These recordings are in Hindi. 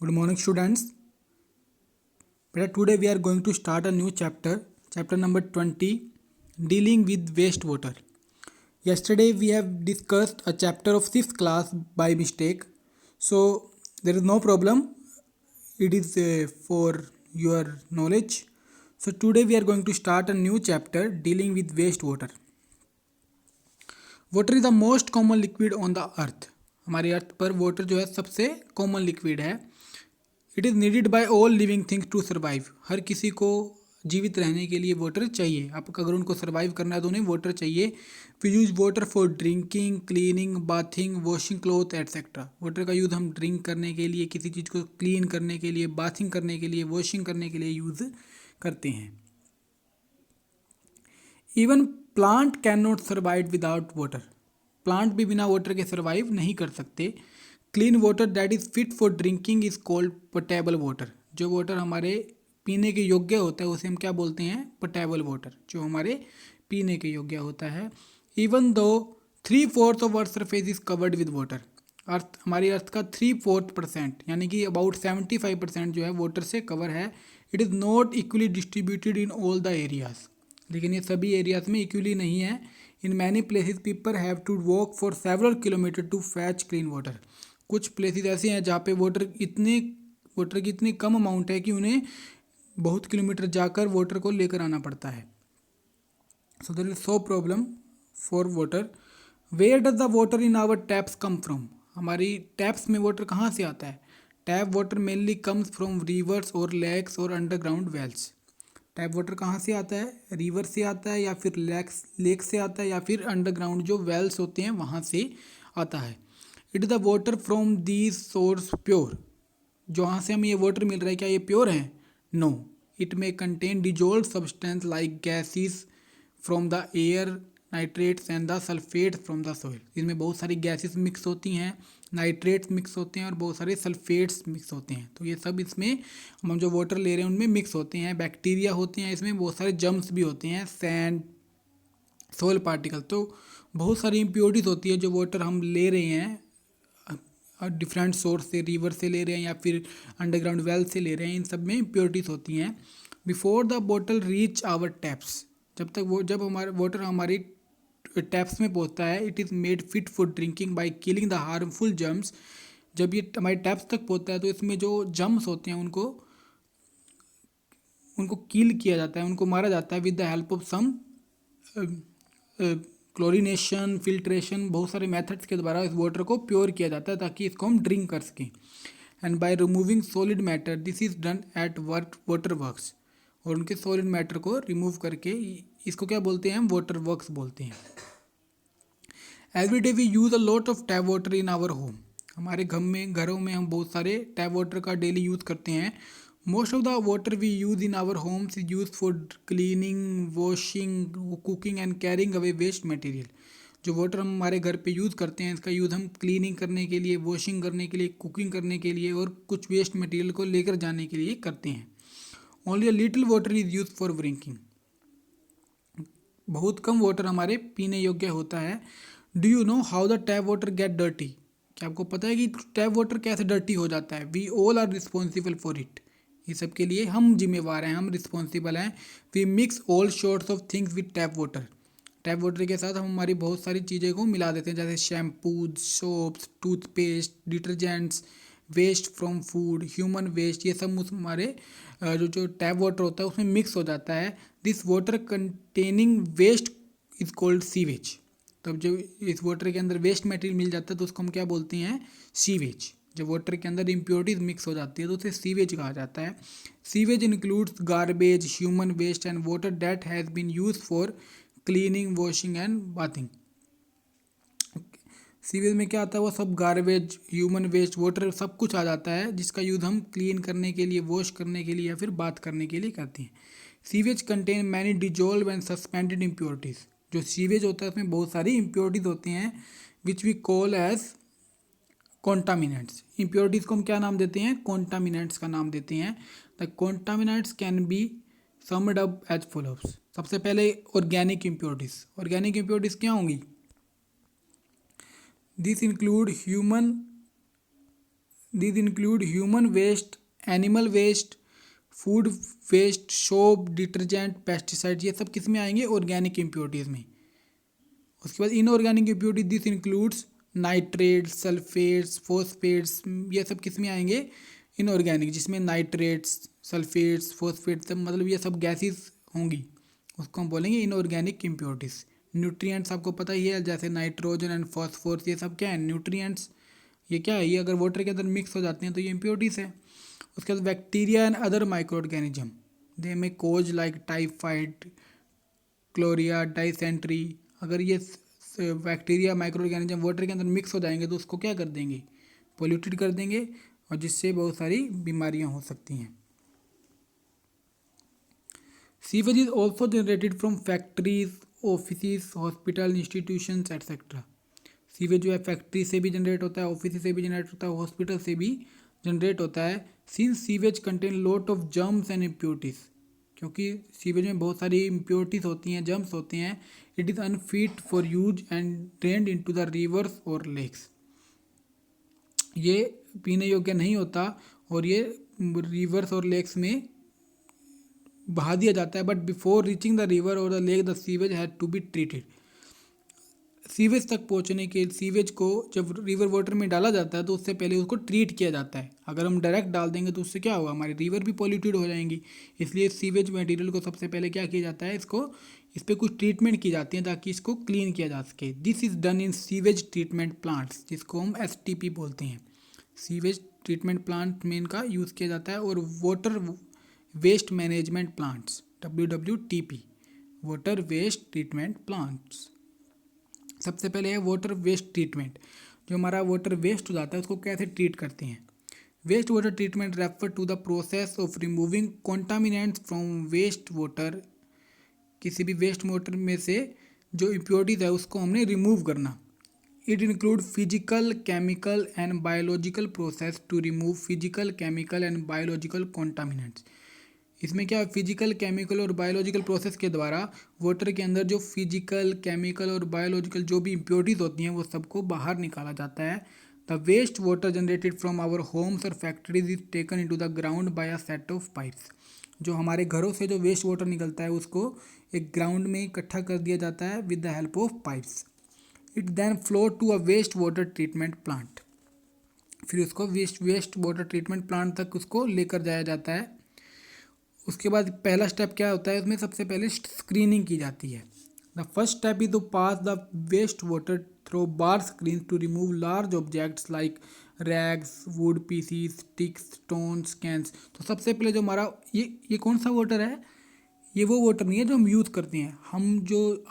Good morning, students. Today we are going to start a new chapter number 20, dealing with wastewater. Yesterday we have discussed a chapter of 6th class by mistake, so there is no problem. It is for your knowledge. So today we are going to start a new chapter dealing with wastewater. Water is the most common liquid on the earth. हमारी अर्थ पर वाटर जो है सबसे कॉमन लिक्विड है. It is needed by all living things to survive. हर किसी को जीवित रहने के लिए वाटर चाहिए. आपको अगर उनको सर्वाइव करना है तो उन्हें वाटर चाहिए. We use water for drinking, cleaning, bathing, washing cloth etcetera. Water का यूज़ हम ड्रिंक करने के लिए, किसी चीज़ को क्लीन करने के लिए, बाथिंग करने के लिए, वॉशिंग करने के लिए यूज़ करते हैं. Even plant can not survive without water. Plant भी बिना वाटर के सर्वाइव नहीं कर सकते. Clean water that is fit for drinking is called potable water. जो वाटर हमारे पीने के योग्य होता है उसे हम क्या बोलते हैं? पोटेबल वाटर, जो हमारे पीने के योग्य होता है. Even though 3/4 of earth surface is covered with water. हमारी अर्थ का 3/4% यानी कि अबाउट 75% जो है वाटर से कवर है. It is not equally distributed in all the areas. लेकिन ये सभी एरियाज में इक्वली नहीं है. In many places people have to walk for several kilometre to fetch clean water. कुछ प्लेसेस ऐसे हैं जहाँ पे वाटर की इतनी कम अमाउंट है कि उन्हें बहुत किलोमीटर जाकर वाटर को लेकर आना पड़ता है. So there is so problem for water. Where does the water in our taps come from. हमारी टैप्स में वाटर कहाँ से आता है? Tap water mainly comes from rivers और लेक्स और अंडरग्राउंड वेल्स. टैप वाटर कहाँ से आता है? रिवर से आता है, या फिर लेक से आता है, या फिर अंडरग्राउंड जो वेल्स होते हैं वहाँ से आता है. It is the water from these source pure. जहाँ से हमें ये वाटर मिल रहा है क्या ये प्योर है? No. It may contain dissolve substance like gases from the air, nitrates and the sulphates from the soil. इसमें बहुत सारी गैसेस मिक्स होती हैं, नाइट्रेट्स मिक्स होते हैं और बहुत सारे सल्फेट्स मिक्स होते हैं. तो ये सब इसमें हम जो वाटर ले रहे हैं उनमें मिक्स होते हैं. बैक्टीरिया होते हैं इसमें, बहुत सारे जम्स भी होते हैं, सैंड, सोल पार्टिकल. तो बहुत सारी इम्प्योरिटीज़ होती है जो वाटर हम ले रहे हैं डिफरेंट सोर्स से, रिवर से ले रहे हैं या फिर अंडरग्राउंड वेल से ले रहे हैं. इन सब में इम्प्योरिटीज़ होती हैं. Before the bottle reach our taps. जब हमारा वाटर हमारी टैप्स में पहुंचता है, it is made fit for drinking by killing the harmful germs. जब ये हमारे टैप्स तक पहुंचता है तो इसमें जो जर्म्स होते हैं उनको किल किया जाता है, उनको मारा जाता है with the help of some chlorination, filtration, बहुत सारे मेथड्स के द्वारा इस वाटर को प्योर किया जाता है ताकि इसको हम ड्रिंक कर सकें. And by removing solid matter this is done at water works. और उनके सॉलिड मैटर को रिमूव करके इसको क्या बोलते हैं? हम वाटर वर्क्स बोलते हैं. Every day we use a lot of tap water in our home. हमारे घरों में हम बहुत सारे टैप वाटर का डेली यूज़ करते हैं. Most of the water we use in our homes is use for cleaning, washing, cooking and carrying away waste material. जो वाटर हम हमारे घर पे यूज़ करते हैं इसका यूज़ हम क्लीनिंग करने के लिए, वॉशिंग करने के लिए, कुकिंग करने के लिए और कुछ वेस्ट मटेरियल को लेकर जाने के लिए करते हैं. Only a little water is use for drinking. बहुत कम वाटर हमारे पीने योग्य होता है. Do you know how the tap water get dirty. क्या आपको पता है कि टैप वाटर कैसे डर्टी हो जाता है? We all are responsible for it. ये सब के लिए हम जिम्मेवार हैं, हम रिस्पॉन्सिबल हैं. We mix all sorts of things with tap water. Tap water के साथ हम हमारी बहुत सारी चीज़ें को मिला देते हैं, जैसे shampoo, soaps, toothpaste, detergents, waste from food, human waste. ये सब हमारे जो टैप वाटर होता है उसमें मिक्स हो जाता है. This water containing waste is called sewage. तब जब इस वाटर के अंदर वेस्ट मटेरियल मिल जाता है तो उसको हम क्या बोलते हैं? सीवेज. जब वाटर के अंदर इम्प्योरिटीज मिक्स हो जाती है तो उसे सीवेज कहा जाता है. Sewage includes garbage, human waste and water that has been use for cleaning, washing and bathing. Sewage में क्या आता है? वो सब गार्बेज, ह्यूमन वेस्ट, वाटर सब कुछ आ जाता है जिसका यूज़ हम क्लीन करने के लिए, वॉश करने के लिए या फिर बात करने के लिए करते हैं. Sewage contain many dissolve and suspended impurities. जो सीवेज होता है उसमें बहुत सारी इम्प्योरिटीज़ होती हैं which we call as contaminants. Impurities को हम क्या नाम देते हैं? कॉन्टामिनेंट्स का नाम देते हैं. The contaminants can be summed up as followers. सबसे पहले ऑर्गेनिक इम्प्योरिटीज़. ऑर्गेनिक इम्प्योरिटीज़ क्या होंगी? This include human These include human waste, animal waste, food waste, soap, detergent, pesticide, ये सब किस में आएंगे? ऑर्गेनिक इम्प्योरिटीज़ में। उसके बाद inorganic impurity this includes nitrates, sulphates, phosphates, ये सब किस में आएंगे? इनऑर्गेनिक, जिसमें नाइट्रेट्स, सल्फेट्स, फॉस्फेट्स सब मतलब ये सब गैसेस होंगी, उसको हम बोलेंगे इनऑर्गेनिक इम्प्योरिटीज़। न्यूट्रिएंट्स आपको पता ही है, जैसे नाइट्रोजन एंड फॉस्फोरस, ये सब क्या है? न्यूट्रिएंट्स। ये क्या है? ये अगर वाटर के अंदर मिक्स हो जाते हैं तो ये इम्प्योरिटीज़ है। उसके बाद bacteria and other microorganism, they may cause like typhoid, cholera, dysentery, अगर ये बैक्टीरिया माइक्रो ऑर्गेनिज्म वाटर के अंदर मिक्स हो जाएंगे तो उसको क्या कर देंगे? पोल्यूटेड कर देंगे, और जिससे बहुत सारी बीमारियां हो सकती हैं। Sewage is also generated from factories, office, hospital, institutions etcetera. Sewage जो है फैक्ट्री से भी जनरेट होता है, ऑफिस से भी जनरेट होता है, हॉस्पिटल से भी जनरेट होता है। Since sewage contain lot of germs and impurities, क्योंकि सीवेज में बहुत सारी इम्प्योरिटीज़ होती हैं, जर्म्स होते हैं। It is unfit for use and drained into the reverse और लेक्स, ये पीने योग्य नहीं होता और ये रिवर्स और लेक्स में बहा दिया जाता है। But before reaching the river और the lake the sewage had to be treated. Sewage तक पहुंचने के सीवेज को जब रिवर वाटर में डाला जाता है तो उससे पहले उसको ट्रीट किया जाता है। अगर हम डायरेक्ट डाल देंगे तो उससे क्या होगा? हमारी रिवर भी पॉल्यूटेड हो जाएंगी। इसलिए सीवेज मटेरियल को सबसे पहले क्या किया जाता है? इस पर कुछ ट्रीटमेंट की जाती है ताकि इसको क्लीन किया जा सके। This is done in sewage treatment plants, जिसको हम STP बोलते हैं। सीवेज ट्रीटमेंट प्लांट में इनका यूज़ किया जाता है। और water waste management plants, WWTP, water waste treatment plants. सबसे पहले है वाटर वेस्ट ट्रीटमेंट। जो हमारा वाटर वेस्ट हो जाता है उसको कैसे ट्रीट करते हैं? Waste water treatment refer to the process of removing contaminants from waste water. किसी भी वेस्ट वाटर में से जो इम्प्योरिटीज़ है उसको हमने रिमूव करना। It include physical, chemical and biological process to remove physical, chemical and biological contaminants. इसमें क्या फिजिकल, केमिकल और बायोलॉजिकल प्रोसेस के द्वारा वाटर के अंदर जो फिजिकल, केमिकल और बायोलॉजिकल जो भी इम्प्योरिटीज़ होती हैं वो सबको बाहर निकाला जाता है। The waste water generated from our homes और factories is taken into the ground by a set of pipes. जो हमारे घरों से जो वेस्ट वाटर निकलता है उसको एक ग्राउंड में इकट्ठा कर दिया जाता है with the help of pipes. It then flow to a waste water treatment plant. फिर उसको वेस्ट वाटर ट्रीटमेंट प्लांट तक उसको लेकर जाया जाता है। उसके बाद पहला स्टेप क्या होता है? उसमें सबसे पहले स्क्रीनिंग की जाती है। The first step is to pass the waste water through bar screen to remove large objects like rags, wood pieces, sticks, stones, cans. तो सबसे पहले जो हमारा ये कौन सा वाटर है? ये वो वाटर नहीं है जो हम यूज़ करते हैं।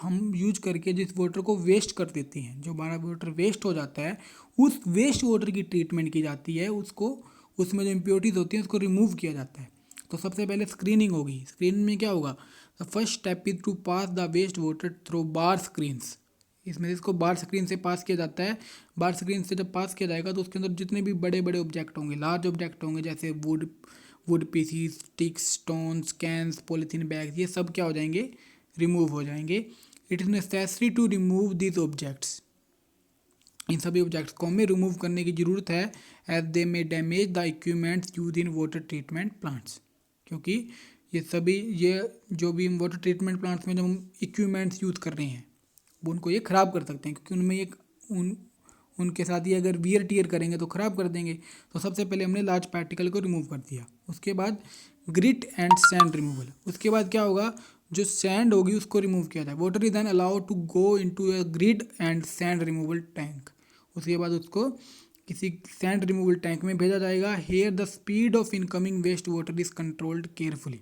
हम यूज करके जिस वाटर को वेस्ट कर देते हैं, जो हमारा वाटर वेस्ट हो जाता है, उस वेस्ट वाटर की ट्रीटमेंट की जाती है। उसको उसमें जो इम्प्योरिटीज़ होती हैं उसको रिमूव किया जाता है। तो सबसे पहले स्क्रीनिंग होगी। स्क्रीनिंग में क्या होगा? The first step is to pass the waste water through bar screens. इसमें इसको बार स्क्रीन से पास किया जाता है। बार स्क्रीन से जब पास किया जाएगा तो उसके अंदर जितने भी बड़े बड़े ऑब्जेक्ट होंगे, लार्ज ऑब्जेक्ट होंगे, जैसे wood pieces, sticks, stones, cans, polythene bags, ये सब क्या हो जाएंगे? रिमूव हो जाएंगे। It is necessary to remove this objects. इन सभी ऑब्जेक्ट्स को हमें रिमूव करने की ज़रूरत है, एज दे में damage the equipments use in water treatment plants. क्योंकि ये जो भी हम वाटर ट्रीटमेंट प्लांट्स में जो हम इक्विपमेंट्स यूज़ कर रहे हैं वो उनको ये ख़राब कर सकते हैं, क्योंकि उनमें एक उनके साथ ही अगर वियर टियर करेंगे तो ख़राब कर देंगे। तो सबसे पहले हमने लार्ज पार्टिकल को रिमूव कर दिया। उसके बाद ग्रिट एंड सैंड रिमूवल। उसके बाद क्या होगा? जो सैंड होगी उसको रिमूव किया जाए। Water is then allowed to go into a grid and sand removal tank. उसके बाद उसको किसी सैंड रिमूवल टैंक में भेजा जाएगा। Here the speed of incoming waste water is controlled carefully.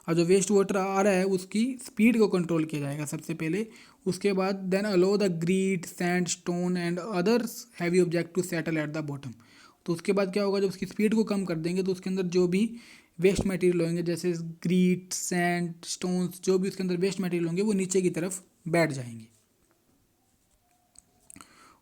और जो वेस्ट वाटर आ रहा है उसकी स्पीड को कंट्रोल किया जाएगा सबसे पहले। उसके बाद then allow the grit, sand, stone and others heavy object to settle at the bottom. तो उसके बाद क्या होगा? जब उसकी स्पीड को कम कर देंगे तो उसके अंदर जो भी वेस्ट मटेरियल होंगे, जैसे ग्रीट, सैंड, स्टोन्स, जो भी उसके अंदर वेस्ट मटेरियल होंगे वो नीचे की तरफ बैठ जाएंगे।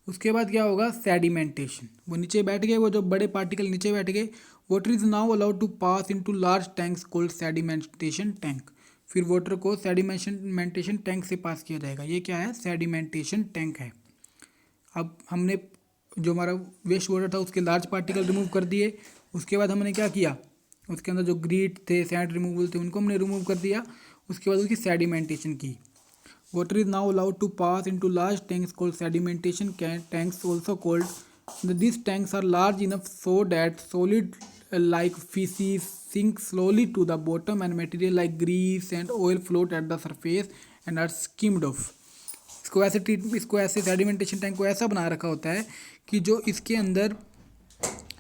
उसके बाद क्या होगा? सेडिमेंटेशन। वो नीचे बैठ गए, वो जो बड़े पार्टिकल नीचे बैठ गए। Water is now allowed to pass into large tanks called sedimentation tank. फिर वाटर को सेडिमेंटेशन टैंक से पास किया जाएगा। ये क्या है? सेडिमेंटेशन टैंक है। अब हमने जो हमारा वेस्ट वाटर था उसके लार्ज पार्टिकल रिमूव कर दिए। उसके बाद हमने क्या किया, उसके अंदर जो ग्रीट थे, सैंड रिमूवल थे, उनको हमने रिमूव कर दिया। उसके बाद उसकी सेडिमेंटेशन की। Water is now allowed to pass into large tanks called sedimentation tanks also called. This tanks are large enough so that solid like feces sink slowly to the bottom and material like grease and oil float at the surface and are skimmed off। इसको ऐसे सेडिमेंटेशन टैंक को ऐसा बना रखा होता है कि जो इसके अंदर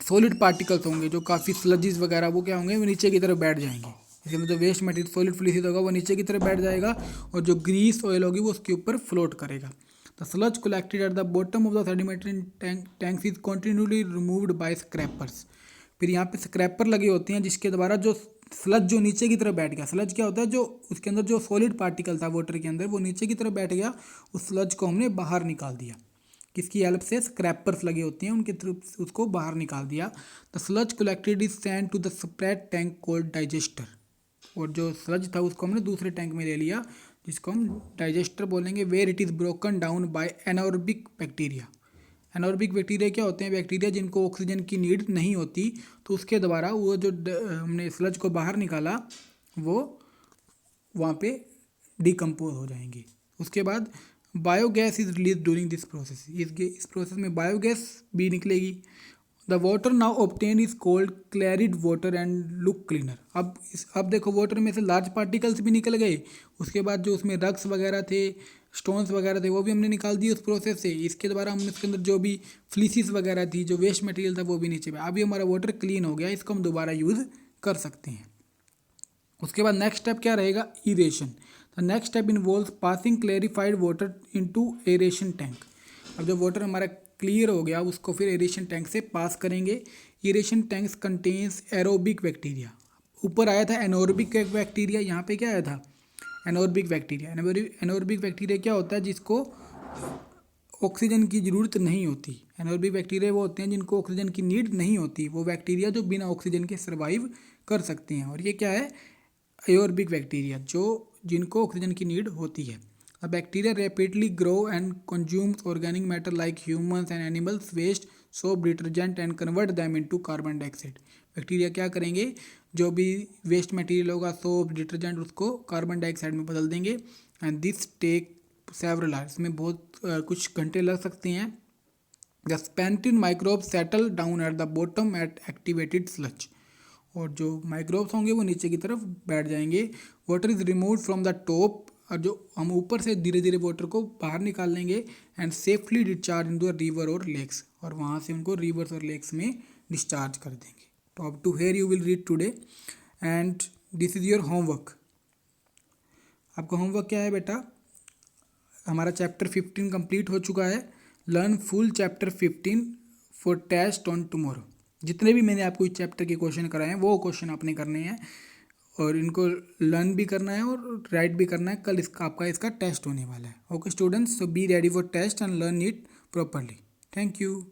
सॉलिड पार्टिकल्स होंगे, जो काफ़ी स्लजिस वगैरह, वो क्या होंगे, वो नीचे की तरफ बैठ जाएंगे। इसके अंदर जो वेस्ट मटेरियल सॉलिड फ्लूइड होगा वो नीचे की तरफ बैठ जाएगा और जो ग्रीस ऑयल होगी वो उसके ऊपर फ्लोट करेगा। The sludge collected at the bottom of the sedimentation tanks is continually removed by scrapers. फिर यहाँ पे स्क्रैपर लगे होते हैं जिसके द्वारा जो स्लज जो नीचे की तरफ बैठ गया, स्लज क्या होता है, जो उसके अंदर जो सॉलिड पार्टिकल था वाटर के अंदर वो नीचे की तरफ बैठ गया, उस स्लज को हमने बाहर निकाल दिया। किसकी हेल्प से, स्क्रैपर्स लगे होते हैं उनके थ्रू उसको बाहर निकाल दिया। The sludge collected is send to the separate tank called digester. और जो स्लज था उसको हमने दूसरे टैंक में ले लिया जिसको हम डाइजेस्टर बोलेंगे। Where it is broken down by anaerobic bacteria. Anaerobic bacteria क्या होते हैं, बैक्टीरिया जिनको ऑक्सीजन की नीड नहीं होती, तो उसके द्वारा वो जो हमने स्लज को बाहर निकाला वो वहाँ पे डिकम्पोज हो जाएंगे। उसके बाद biogas is release during this process. इस प्रोसेस में बायोगैस भी निकलेगी। The water now obtain is called clarified water and look cleaner. अब देखो वाटर में से लार्ज पार्टिकल्स भी निकल गए। उसके बाद जो उसमें रग्स वगैरह थे, स्टोन्स वगैरह थे, वो भी हमने निकाल दिए उस प्रोसेस से। इसके द्वारा हमने इसके अंदर जो भी फ्लीसिस वगैरह थी, जो वेस्ट मटेरियल था, वो भी नीचे में। अभी हमारा वाटर क्लीन हो गया, इसको हम दोबारा यूज़ कर सकते हैं। उसके बाद नेक्स्ट स्टेप क्या रहेगा, aeration. The next step involves passing clarified water into aeration tank. अब जो वाटर हमारा क्लियर हो गया उसको फिर एरेशन टैंक से पास करेंगे। Aeration tanks contains aerobic bacteria. ऊपर आया था एनोरबिक बैक्टीरिया, यहाँ पे क्या आया था, एनोरबिक बैक्टीरिया। एनोरबिक बैक्टीरिया क्या होता है, जिसको ऑक्सीजन की ज़रूरत नहीं होती। एनोरबिक बैक्टीरिया वो होते हैं जिनको ऑक्सीजन की नीड नहीं होती, वो बैक्टीरिया जो बिना ऑक्सीजन के सर्वाइव कर सकते हैं। और ये क्या है, एओरबिक बैक्टीरिया, जो जिनको ऑक्सीजन की नीड होती है। A bacteria rapidly grow and consumes organic matter like humans and animals waste, soap, detergent and convert them into carbon dioxide. Bacteria क्या करेंगे, जो भी वेस्ट मटेरियल होगा, सोप, डिटर्जेंट, उसको कार्बन डाइऑक्साइड में बदल देंगे। And this take several hours, इसमें बहुत कुछ घंटे लग सकते हैं। The spent microbes settle down at the bottom at activated sludge. और जो माइक्रोब्स होंगे वो नीचे की तरफ बैठ जाएंगे। Water is remove from the top, और जो हम ऊपर से धीरे धीरे वाटर को बाहर निकाल लेंगे and safely discharge in the river और लेक्स, और वहाँ से उनको रिवर्स और लेक्स में डिस्चार्ज कर देंगे। तो up to here you will read today and this is your homework. आपका होमवर्क क्या है बेटा, हमारा चैप्टर 15 कंप्लीट हो चुका है। Learn full chapter 15 for test on tomorrow. जितने भी मैंने आपको इस चैप्टर के क्वेश्चन कराए हैं वो क्वेश्चन आपने करने हैं और इनको लर्न भी करना है और राइट भी करना है। कल आपका इसका टेस्ट होने वाला है। Okay students, so be ready for test and learn it properly. Thank you.